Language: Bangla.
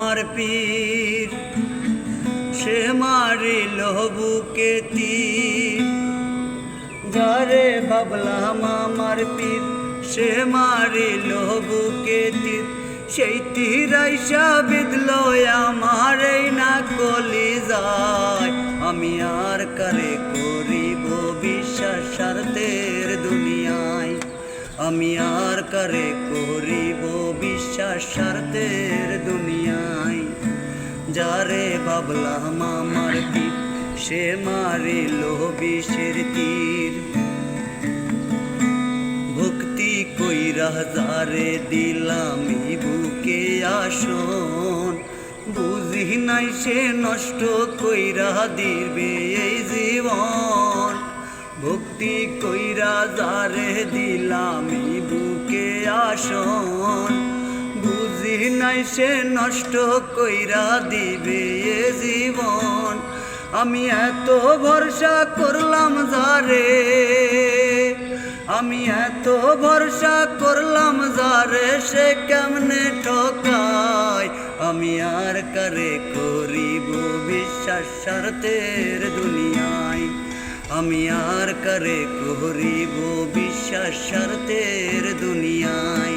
আমার পীর সে মারিল বুকে তীর, যারে ভাবলাম আমার পীর সে মারিল বুকে তীর, সেই তীর আইসা বিঁধল আমার এই না কলিজায়। আমি আর কারে করিব বিশ্বাস স্বার্থের দুনিয়ায়, আমি আর কারে করিব বিশ্বাস স্বার্থের দুনিয়ায়। যারে ভাবলাম আমার পীর সে মারিল বিষের তীর, ভক্তি কইরা যারে দিলাম বুকে আসন, বুঝি নাই সে নষ্ট কইরা দিবে এই জীবন। ভক্তি কইরা যারে দিলাম বুকে আসন, বুঝি নাই সে নষ্ট কইরা দিবে এ জীবন। আমি এত ভরসা করলাম যারে, আমি এত ভরসা করলাম যারে সে কেমনে ঠকায়। আমি আর কারে করিব বিশ্বাস স্বার্থের দুনিয়ায়, আমি আর কারে করিব বিশ্বাস স্বার্থের দুনিয়ায়।